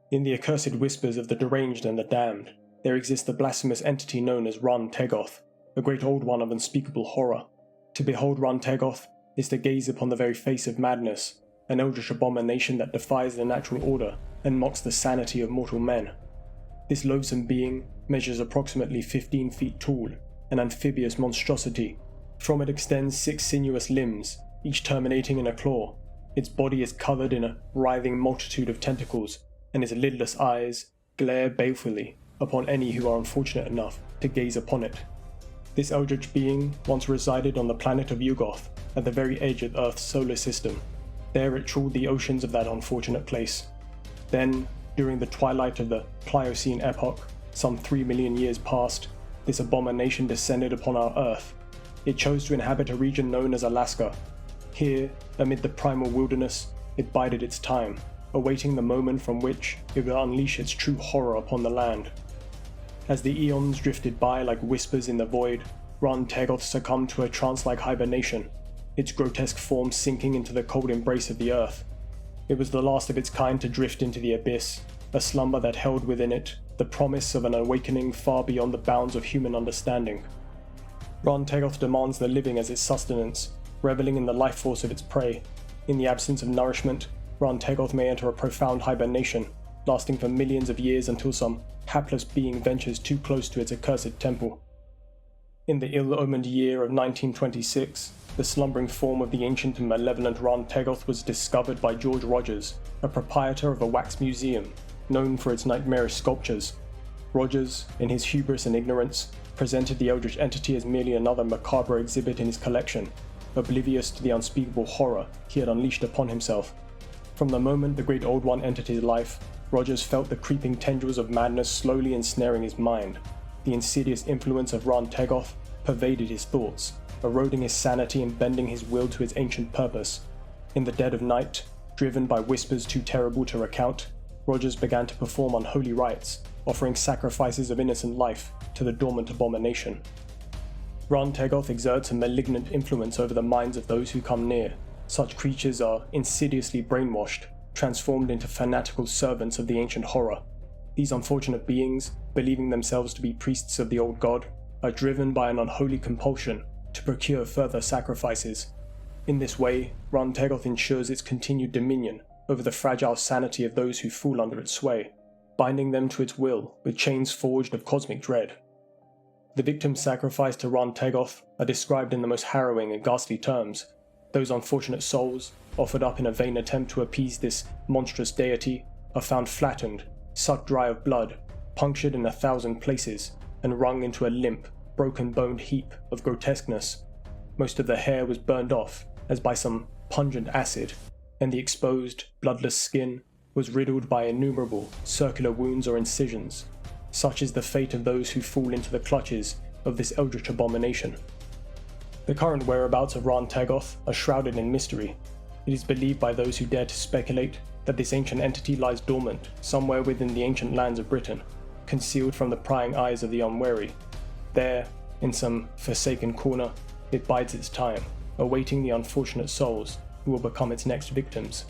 In the accursed whispers of the deranged and the damned, there exists the blasphemous entity known as Rhan-Tegoth, a great old one of unspeakable horror. To behold Rhan-Tegoth is to gaze upon the very face of madness, an eldritch abomination that defies the natural order and mocks the sanity of mortal men. This loathsome being measures approximately 15 feet tall, an amphibious monstrosity. From it extends 6 sinuous limbs, each terminating in a claw. Its body is covered in a writhing multitude of tentacles, and its lidless eyes glare balefully upon any who are unfortunate enough to gaze upon it. This eldritch being once resided on the planet of Yugoth, at the very edge of Earth's solar system. There it trawled the oceans of that unfortunate place. Then, during the twilight of the Pliocene epoch, some 3 million years past, this abomination descended upon our Earth. It chose to inhabit a region known as Alaska. Here, amid the primal wilderness, it bided its time, awaiting the moment from which it would unleash its true horror upon the land. As the eons drifted by like whispers in the void, Rhan-Tegoth succumbed to a trance-like hibernation, its grotesque form sinking into the cold embrace of the earth. It was the last of its kind to drift into the abyss, a slumber that held within it the promise of an awakening far beyond the bounds of human understanding. Rhan-Tegoth demands the living as its sustenance, reveling in the life force of its prey. In the absence of nourishment, Rhan-Tegoth may enter a profound hibernation, lasting for millions of years until some hapless being ventures too close to its accursed temple. In the ill-omened year of 1926, the slumbering form of the ancient and malevolent Rhan-Tegoth was discovered by George Rogers, a proprietor of a wax museum, known for its nightmarish sculptures. Rogers, in his hubris and ignorance, presented the eldritch entity as merely another macabre exhibit in his collection, oblivious to the unspeakable horror he had unleashed upon himself. From the moment the great old one entered his life, Rogers felt the creeping tendrils of madness slowly ensnaring his mind. The insidious influence of Rhan-Tegoth pervaded his thoughts, eroding his sanity and bending his will to its ancient purpose. In the dead of night, driven by whispers too terrible to recount, Rogers began to perform unholy rites, offering sacrifices of innocent life to the dormant abomination. Rhan-Tegoth exerts a malignant influence over the minds of those who come near. Such creatures are insidiously brainwashed, transformed into fanatical servants of the ancient horror. These unfortunate beings, believing themselves to be priests of the old god, are driven by an unholy compulsion to procure further sacrifices. In this way, Rhan-Tegoth ensures its continued dominion over the fragile sanity of those who fall under its sway, binding them to its will with chains forged of cosmic dread. The victims sacrificed to Rhan-Tegoth are described in the most harrowing and ghastly terms. Those unfortunate souls, offered up in a vain attempt to appease this monstrous deity, are found flattened, sucked dry of blood, punctured in 1,000 places, and wrung into a limp, broken-boned heap of grotesqueness. Most of the hair was burned off, as by some pungent acid, and the exposed, bloodless skin was riddled by innumerable circular wounds or incisions. Such is the fate of those who fall into the clutches of this eldritch abomination. The current whereabouts of Rhan-Tegoth are shrouded in mystery. It is believed by those who dare to speculate that this ancient entity lies dormant somewhere within the ancient lands of Britain, concealed from the prying eyes of the unwary. There, in some forsaken corner, it bides its time, awaiting the unfortunate souls who will become its next victims.